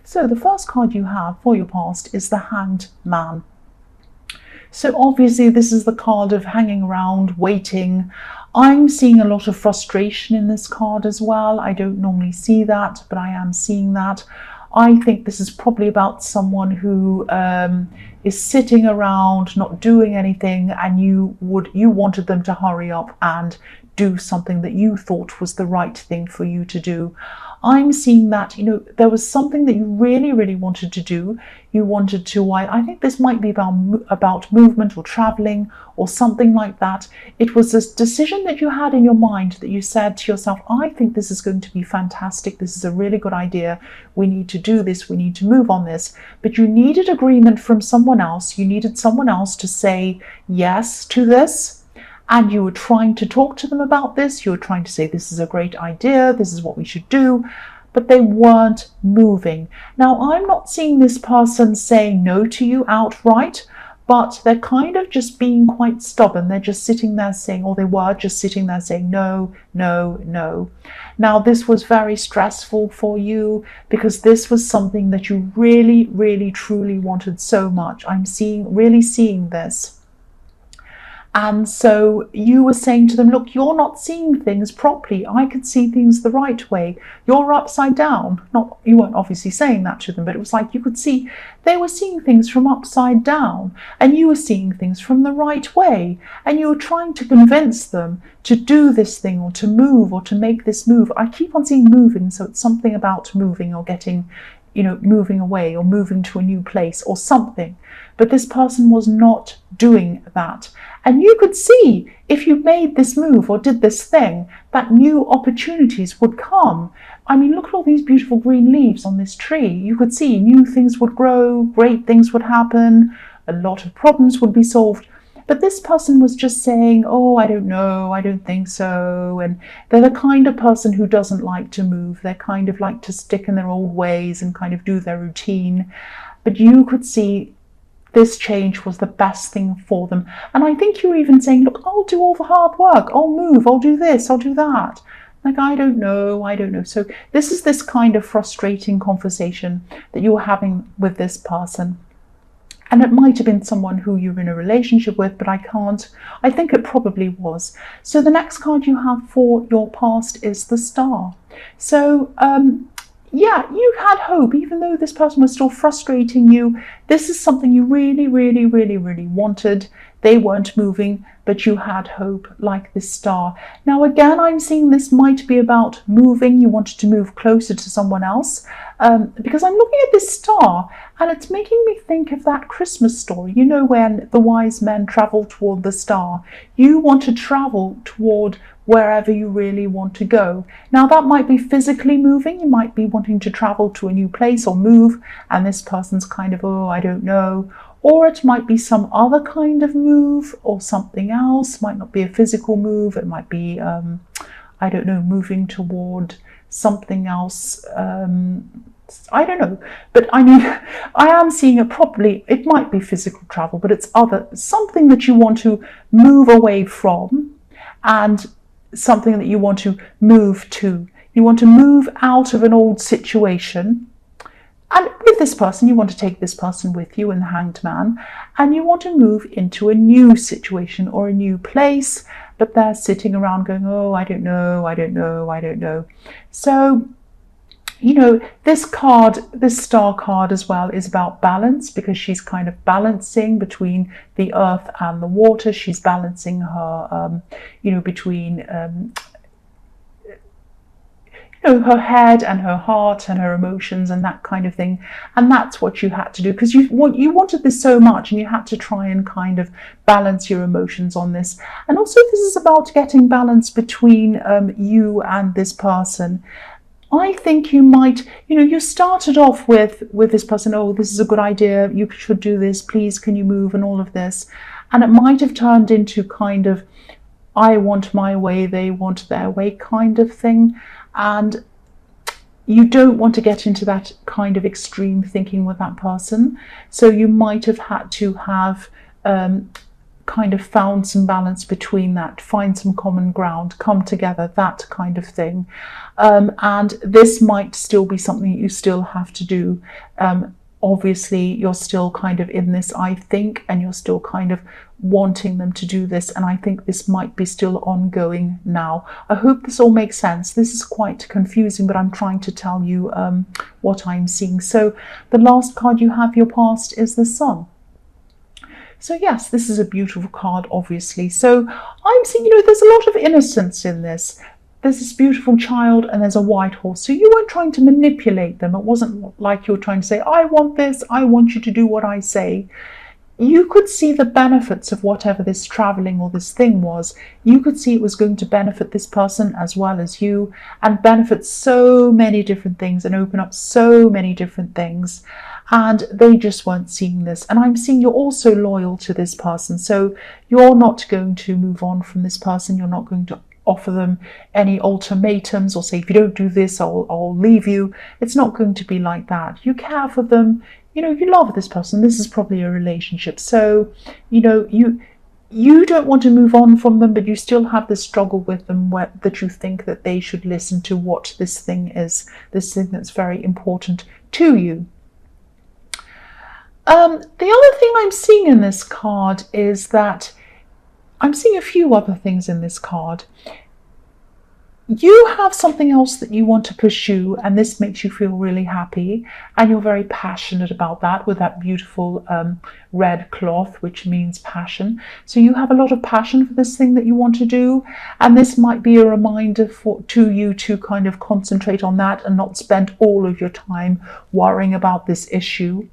So the first card you have for your past is the Hanged Man. So obviously this is the card of hanging around, waiting. I'm seeing a lot of frustration in this card as well. I don't normally see that, but I am seeing that. I think this is probably about someone who is sitting around, not doing anything, and you wanted them to hurry up and do something that you thought was the right thing for you to do. I'm seeing that, there was something that you really, really wanted to do. You wanted to, I think this might be about movement or traveling or something like that. It was this decision that you had in your mind that you said to yourself, I think this is going to be fantastic. This is a really good idea. We need to do this. We need to move on this. But you needed agreement from someone else. You needed someone else to say yes to this. And you were trying to talk to them about this. You were trying to say, this is a great idea. This is what we should do. But they weren't moving. Now, I'm not seeing this person saying no to you outright, but they're kind of just being quite stubborn. They're just sitting there saying, or they were just sitting there saying, no, no, no. Now, this was very stressful for you because this was something that you really, really, truly wanted so much. I'm really seeing this. And so you were saying to them, look, you're not seeing things properly. I can see things the right way. You're upside down. You weren't obviously saying that to them, but it was like you could see they were seeing things from upside down and you were seeing things from the right way. And you were trying to convince them to do this thing or to move or to make this move. I keep on seeing moving, so it's something about moving or getting, moving away or moving to a new place or something. But this person was not doing that. And you could see if you made this move or did this thing, that new opportunities would come. I mean, look at all these beautiful green leaves on this tree. You could see new things would grow, great things would happen, a lot of problems would be solved. But this person was just saying, oh, I don't know, I don't think so. And they're the kind of person who doesn't like to move. They kind of like to stick in their old ways and kind of do their routine. But you could see this change was the best thing for them. And I think you were even saying, look, I'll do all the hard work. I'll move. I'll do this. I'll do that. Like, I don't know. So this is this kind of frustrating conversation that you were having with this person. And it might have been someone who you're in a relationship with, but I think it probably was. So the next card you have for your past is the Star. So, yeah, you had hope, even though this person was still frustrating you. This is something you really, really, really, really wanted. They weren't moving, but you had hope, like this Star. Now, again, I'm seeing this might be about moving. You wanted to move closer to someone else, because I'm looking at this Star and it's making me think of that Christmas story. You know, when the wise men travel toward the star. You want to travel toward wherever you really want to go. Now, that might be physically moving. You might be wanting to travel to a new place or move, and this person's kind of, oh, I don't know. Or it might be some other kind of move or something else. Might not be a physical move. It might be, I don't know, moving toward something else. I don't know. But I mean, I am seeing it properly. It might be physical travel, but it's something that you want to move away from and something that you want to move to. You want to move out of an old situation. And with this person, you want to take this person with you in the Hanged Man, and you want to move into a new situation or a new place, but they're sitting around going, oh, I don't know, I don't know, I don't know. So, you know, this card, this Star card as well, is about balance, because she's kind of balancing between the earth and the water. She's balancing her, between her head and her heart and her emotions and that kind of thing. And that's what you had to do, because you wanted this so much, and you had to try and kind of balance your emotions on this. And also, this is about getting balance between you and this person. I think you might, you started off with this person, oh, this is a good idea, you should do this, please can you move, and all of this. And it might have turned into kind of, I want my way, they want their way kind of thing. And you don't want to get into that kind of extreme thinking with that person. So you might have had to have kind of found some balance between that, find some common ground, come together, that kind of thing. And this might still be something you still have to do. Obviously, you're still kind of in this, I think, and you're still kind of wanting them to do this. And I think this might be still ongoing now. I hope this all makes sense. This is quite confusing, but I'm trying to tell you what I'm seeing. So the last card you have, your past, is the Sun. So yes, this is a beautiful card, obviously. So I'm seeing, there's a lot of innocence in this. There's this beautiful child and there's a white horse. So you weren't trying to manipulate them. It wasn't like you were trying to say, I want this, I want you to do what I say. You could see the benefits of whatever this traveling or this thing was. You could see it was going to benefit this person as well as you, and benefit so many different things and open up so many different things. And they just weren't seeing this. And I'm seeing you're also loyal to this person. So you're not going to move on from this person. You're not going to offer them any ultimatums or say, if you don't do this, I'll leave you. It's not going to be like that. You care for them. You love this person. This is probably a relationship. So, you don't want to move on from them, but you still have this struggle with them that you think that they should listen to what this thing is, this thing that's very important to you. The other thing I'm seeing in this card is that I'm seeing a few other things in this card. You have something else that you want to pursue, and this makes you feel really happy, and you're very passionate about that with that beautiful red cloth, which means passion. So you have a lot of passion for this thing that you want to do, and this might be a reminder to you to kind of concentrate on that and not spend all of your time worrying about this issue.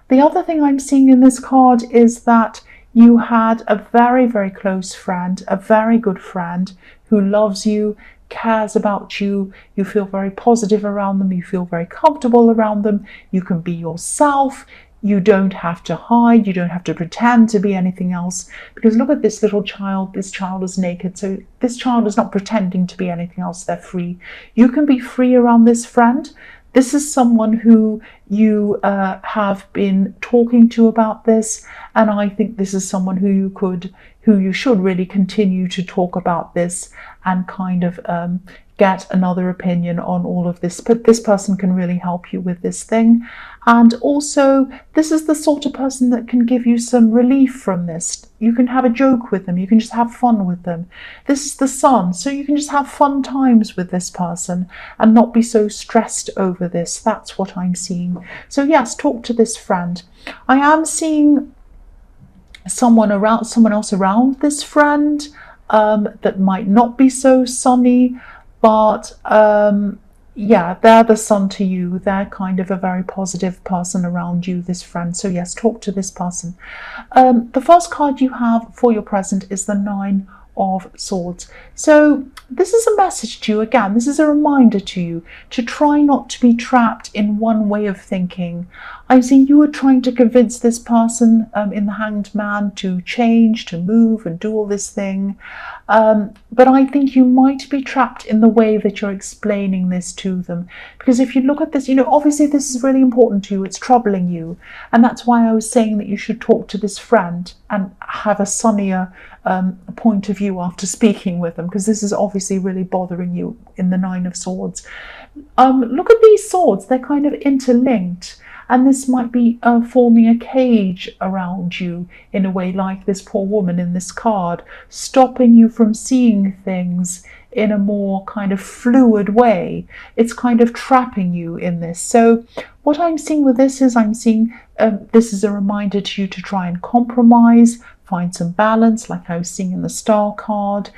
The other thing I'm seeing in this card is that you had a very, very close friend, a very good friend who loves you, cares about you. You feel very positive around them. You feel very comfortable around them. You can be yourself. You don't have to hide. You don't have to pretend to be anything else. Because look at this little child. This child is naked. So this child is not pretending to be anything else. They're free. You can be free around this friend. This is someone who you have been talking to about this, and I think this is someone who you should really continue to talk about this and kind of get another opinion on all of this. But this person can really help you with this thing. And also, this is the sort of person that can give you some relief from this. You can have a joke with them. You can just have fun with them. This is the Sun, so you can just have fun times with this person and not be so stressed over this. That's what I'm seeing. So yes, talk to this friend. I am seeing someone else around this friend that might not be so sunny, but yeah, they're the Sun to you. They're kind of a very positive person around you, this friend. So yes, talk to this person. The first card you have for your present is the Nine of Swords. So this is a message to you. Again, this is a reminder to you to try not to be trapped in one way of thinking. I see you were trying to convince this person in the Hanged Man to change, to move and do all this thing. But I think you might be trapped in the way that you're explaining this to them. Because if you look at this, obviously this is really important to you. It's troubling you. And that's why I was saying that you should talk to this friend and have a sunnier point of view after speaking with them, because this is obviously really bothering you in the Nine of Swords. Look at these swords. They're kind of interlinked. And this might be forming a cage around you in a way, like this poor woman in this card, stopping you from seeing things in a more kind of fluid way. It's kind of trapping you in this. So what I'm seeing with this is I'm seeing this is a reminder to you to try and compromise, find some balance, like I was seeing in the Star card.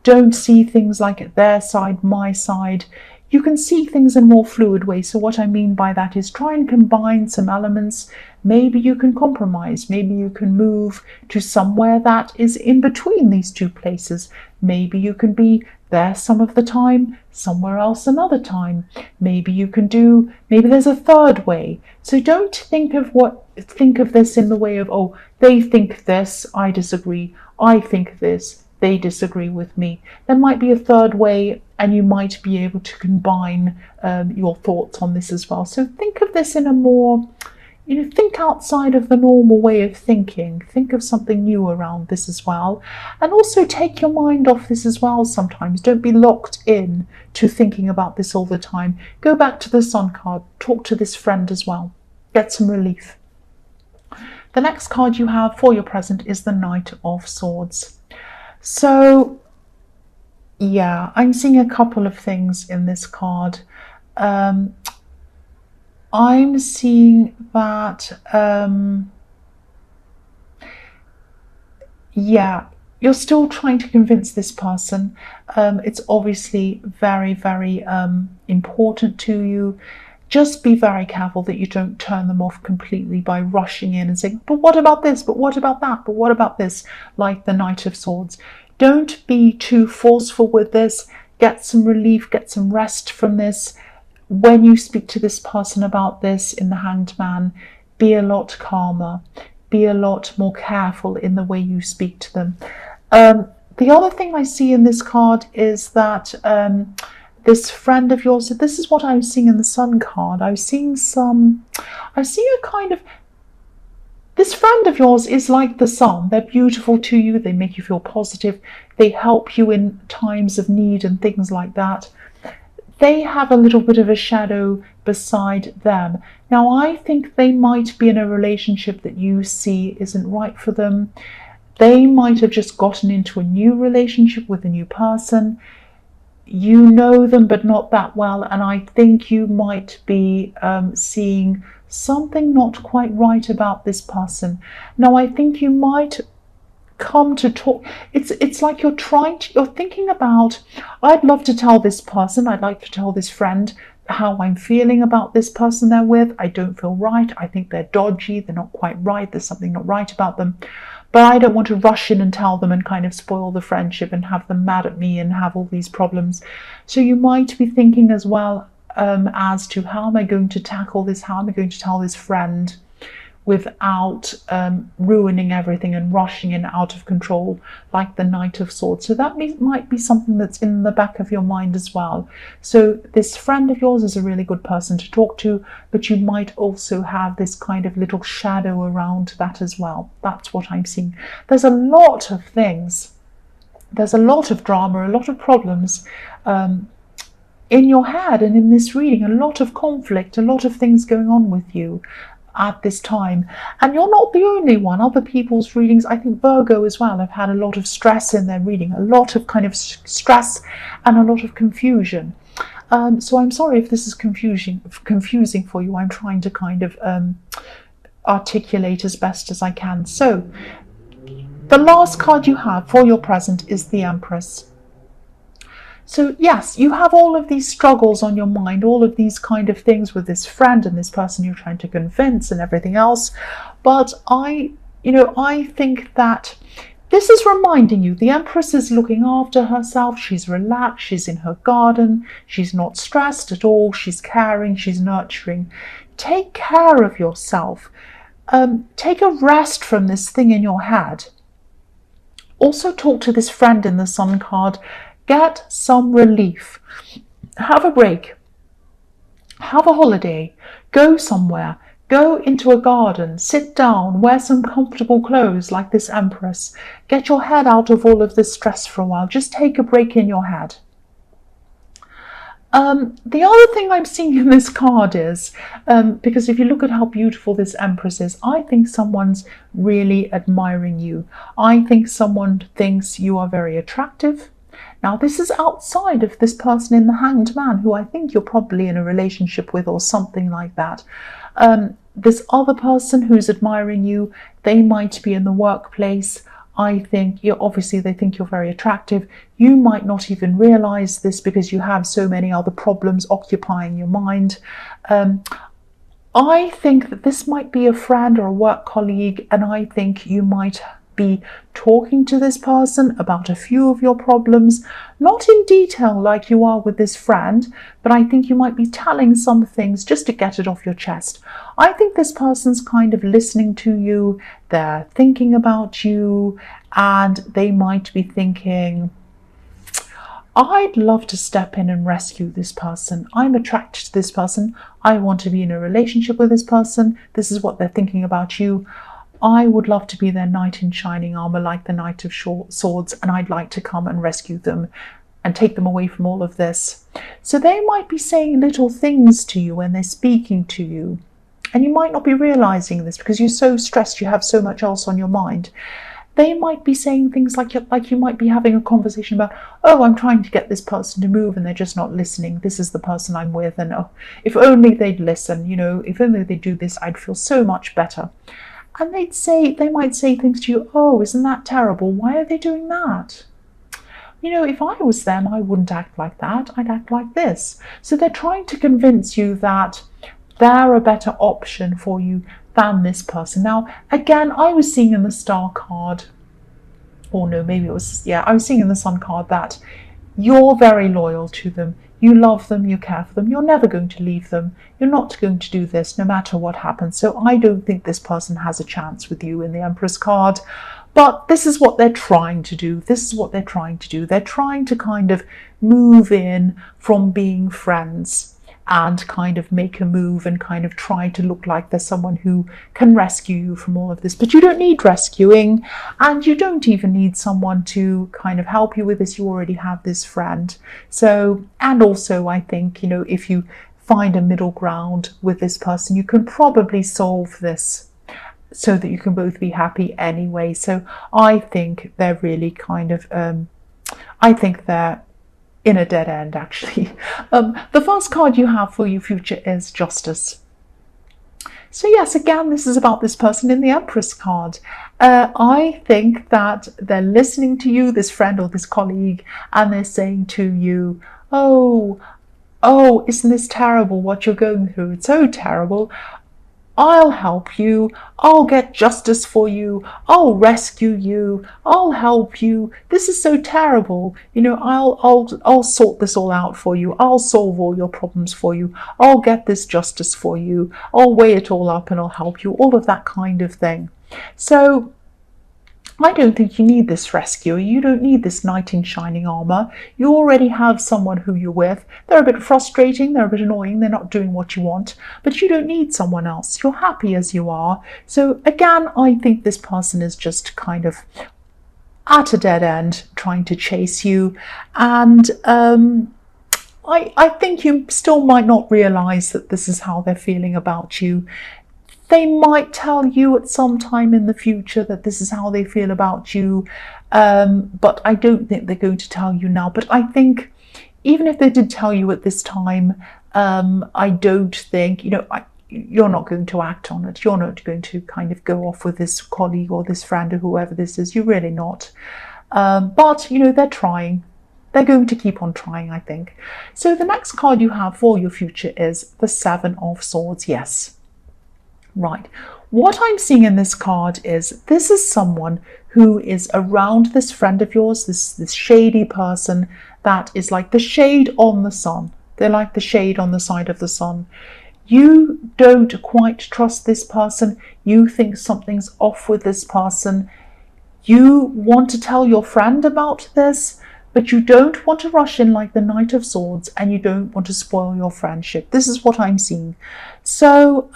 Don't see things like their side, my side. You can see things in more fluid ways. So what I mean by that is try and combine some elements. Maybe you can compromise. Maybe you can move to somewhere that is in between these two places. Maybe you can be there some of the time, somewhere else another time. Maybe there's a third way. So don't think of this in the way of, oh, they think this, I disagree. I think this, they disagree with me. There might be a third way, and you might be able to combine your thoughts on this as well. So think of this in a more, think outside of the normal way of thinking. Think of something new around this as well. And also take your mind off this as well sometimes. Don't be locked in to thinking about this all the time. Go back to the Sun card. Talk to this friend as well. Get some relief. The next card you have for your present is the Knight of Swords. So, yeah, I'm seeing a couple of things in this card. I'm seeing that, yeah, you're still trying to convince this person. It's obviously very, very important to you. Just be very careful that you don't turn them off completely by rushing in and saying, but what about this? But what about that? But what about this? Like the Knight of Swords. Don't be too forceful with this. Get some relief, get some rest from this. When you speak to this person about this in the Hanged Man, be a lot calmer, be a lot more careful in the way you speak to them. The other thing I see in this card is that this friend of yours, this is what I'm seeing in the Sun card. I see a kind of, this friend of yours is like the sun. They're beautiful to you, they make you feel positive, they help you in times of need and things like that. They have a little bit of a shadow beside them. Now, I think they might be in a relationship that you see isn't right for them. They might have just gotten into a new relationship with a new person. You know them, but not that well. And I think you might be seeing something not quite right about this person. Now, I think you might come to talk. It's like you're thinking about, I'd love to tell this person, I'd like to tell this friend how I'm feeling about this person they're with. I don't feel right. I think they're dodgy. They're not quite right. There's something not right about them. But I don't want to rush in and tell them and kind of spoil the friendship and have them mad at me and have all these problems. So you might be thinking as well as to, how am I going to tackle this? How am I going to tell this friend without ruining everything and rushing in out of control like the Knight of Swords. So that might be something that's in the back of your mind as well. So this friend of yours is a really good person to talk to, but you might also have this kind of little shadow around that as well. That's what I'm seeing. There's a lot of things. There's a lot of drama, a lot of problems in your head and in this reading, a lot of conflict, a lot of things going on with you at this time. And you're not the only one. Other people's readings, I think Virgo as well, have had a lot of stress in their reading, a lot of kind of stress and a lot of confusion. So I'm sorry if this is confusing for you. I'm trying to kind of articulate as best as I can. So the last card you have for your present is the Empress. So yes, you have all of these struggles on your mind, all of these kind of things with this friend and this person you're trying to convince and everything else. But I think that this is reminding you the Empress is looking after herself. She's relaxed. She's in her garden. She's not stressed at all. She's caring. She's nurturing. Take care of yourself. Take a rest from this thing in your head. Also talk to this friend in the Sun card. Get some relief. Have a break. Have a holiday. Go somewhere. Go into a garden. Sit down. Wear some comfortable clothes like this Empress. Get your head out of all of this stress for a while. Just take a break in your head. The other thing I'm seeing in this card is, because if you look at how beautiful this Empress is, I think someone's really admiring you. I think someone thinks you are very attractive. Now, this is outside of this person in the Hanged Man, who I think you're probably in a relationship with or something like that. This other person who's admiring you, they might be in the workplace. I think obviously they think you're very attractive. You might not even realize this because you have so many other problems occupying your mind. I think that this might be a friend or a work colleague, and I think you might be talking to this person about a few of your problems, not in detail like you are with this friend, but I think you might be telling some things just to get it off your chest. I think this person's kind of listening to you, they're thinking about you, and they might be thinking, I'd love to step in and rescue this person. I'm attracted to this person. I want to be in a relationship with this person. This is what they're thinking about you. I would love to be their knight in shining armor, like the Knight of Swords, and I'd like to come and rescue them and take them away from all of this. So they might be saying little things to you when they're speaking to you, and you might not be realizing this because you're so stressed, you have so much else on your mind. They might be saying things like you might be having a conversation about, oh, I'm trying to get this person to move and they're just not listening. This is the person I'm with, and oh, if only they'd listen, if only they'd do this, I'd feel so much better. And they might say things to you, oh, isn't that terrible? Why are they doing that? If I was them, I wouldn't act like that. I'd act like this. So they're trying to convince you that they're a better option for you than this person. Now, again, I was seeing in the Star card, or no, maybe it was, I was seeing in the Sun card that you're very loyal to them. You love them, you care for them, you're never going to leave them. You're not going to do this no matter what happens. So I don't think this person has a chance with you in the Empress card. But this is what they're trying to do. This is what they're trying to do. They're trying to kind of move in from being friends and kind of make a move and kind of try to look like there's someone who can rescue you from all of this. But you don't need rescuing, and you don't even need someone to kind of help you with this. You already have this friend. So, and also I think, if you find a middle ground with this person, you can probably solve this so that you can both be happy anyway. So I think they're really kind of, I think they're in a dead end, actually. The first card you have for your future is Justice. So yes, again, this is about this person in the Empress card. I think that they're listening to you, this friend or this colleague, and they're saying to you, oh, isn't this terrible what you're going through? It's so terrible. I'll help you. I'll get justice for you. I'll rescue you. I'll help you. This is so terrible. I'll sort this all out for you. I'll solve all your problems for you. I'll get this justice for you. I'll weigh it all up and I'll help you. All of that kind of thing. So I don't think you need this rescuer. You don't need this knight in shining armor. You already have someone who you're with. They're a bit frustrating. They're a bit annoying. They're not doing what you want. But you don't need someone else. You're happy as you are. So again, I think this person is just kind of at a dead end trying to chase you. And I think you still might not realize that this is how they're feeling about you. They might tell you at some time in the future that this is how they feel about you, but I don't think they're going to tell you now. But I think even if they did tell you at this time, I don't think, you're not going to act on it. You're not going to kind of go off with this colleague or this friend or whoever this is. You're really not. But, they're trying. They're going to keep on trying, I think. So the next card you have for your future is the Seven of Swords. Yes. Right. What I'm seeing in this card is this is someone who is around this friend of yours, this shady person that is like the shade on the sun. They're like the shade on the side of the sun. You don't quite trust this person. You think something's off with this person. You want to tell your friend about this, but you don't want to rush in like the Knight of Swords, and you don't want to spoil your friendship. This is what I'm seeing. So,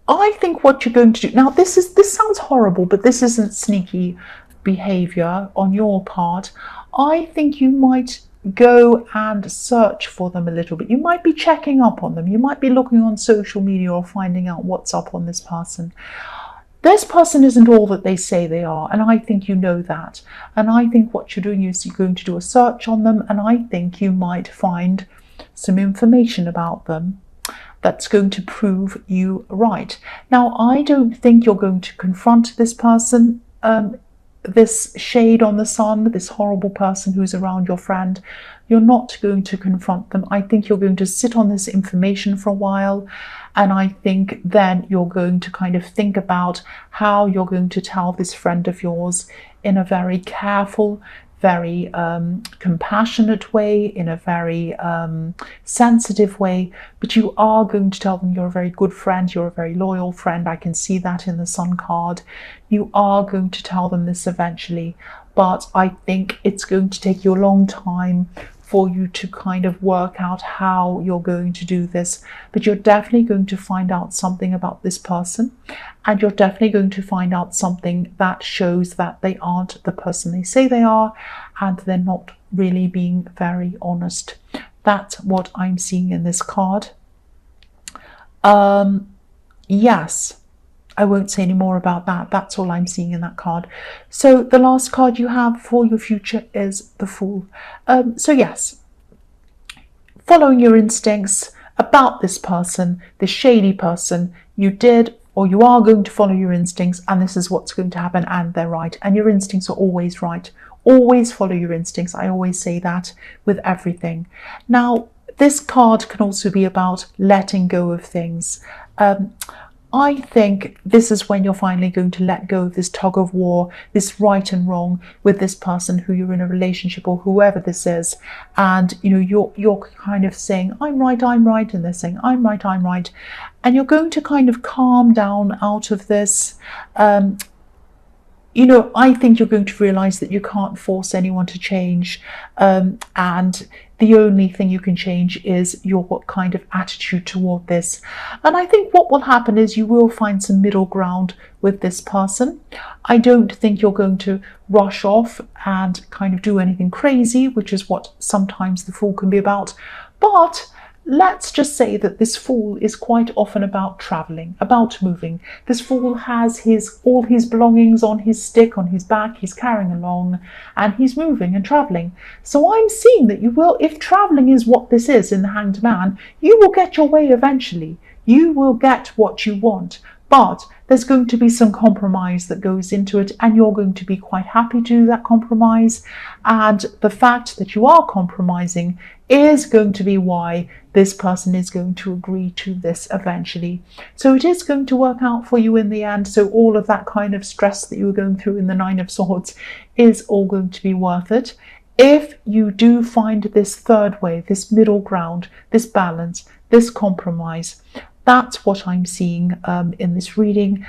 I think what you're going to do now, this sounds horrible, but this isn't sneaky behavior on your part. I think you might go and search for them a little bit. You might be checking up on them. You might be looking on social media or finding out what's up on this person. This person isn't all that they say they are, and I think you know that. And I think what you're doing is you're going to do a search on them, and I think you might find some information about them that's going to prove you right. Now, I don't think you're going to confront this person, this shade on the sun, this horrible person who's around your friend. You're not going to confront them. I think you're going to sit on this information for a while, and I think then you're going to kind of think about how you're going to tell this friend of yours in a very careful, very compassionate way, in a very sensitive way, but you are going to tell them you're a very good friend, you're a very loyal friend. I can see that in the Sun card. You are going to tell them this eventually, but I think it's going to take you a long time for you to kind of work out how you're going to do this. But you're definitely going to find out something about this person, and you're definitely going to find out something that shows that they aren't the person they say they are, and they're not really being very honest. That's what I'm seeing in this card. Yes, I won't say any more about that. That's all I'm seeing in that card. So the last card you have for your future is the Fool. So yes, following your instincts about this person, this shady person, you did or you are going to follow your instincts, and this is what's going to happen, and they're right. And your instincts are always right. Always follow your instincts. I always say that with everything. Now, this card can also be about letting go of things. I think this is when you're finally going to let go of this tug of war, this right and wrong with this person who you're in a relationship, or whoever this is. And you're kind of saying, I'm right, and they're saying, I'm right. And you're going to kind of calm down out of this. I think you're going to realize that you can't force anyone to change, and the only thing you can change is your kind of attitude toward this. And I think what will happen is you will find some middle ground with this person. I don't think you're going to rush off and kind of do anything crazy, which is what sometimes the Fool can be about. But let's just say that this Fool is quite often about traveling, about moving. This Fool has all his belongings on his stick, on his back, he's carrying along, and he's moving and traveling. So I'm seeing that you will, if traveling is what this is in the Hanged Man, you will get your way eventually. You will get what you want. But there's going to be some compromise that goes into it, and you're going to be quite happy to do that compromise. And the fact that you are compromising is going to be why this person is going to agree to this eventually. So it is going to work out for you in the end. So all of that kind of stress that you were going through in the Nine of Swords is all going to be worth it. If you do find this third way, this middle ground, this balance, this compromise, that's what I'm seeing in this reading.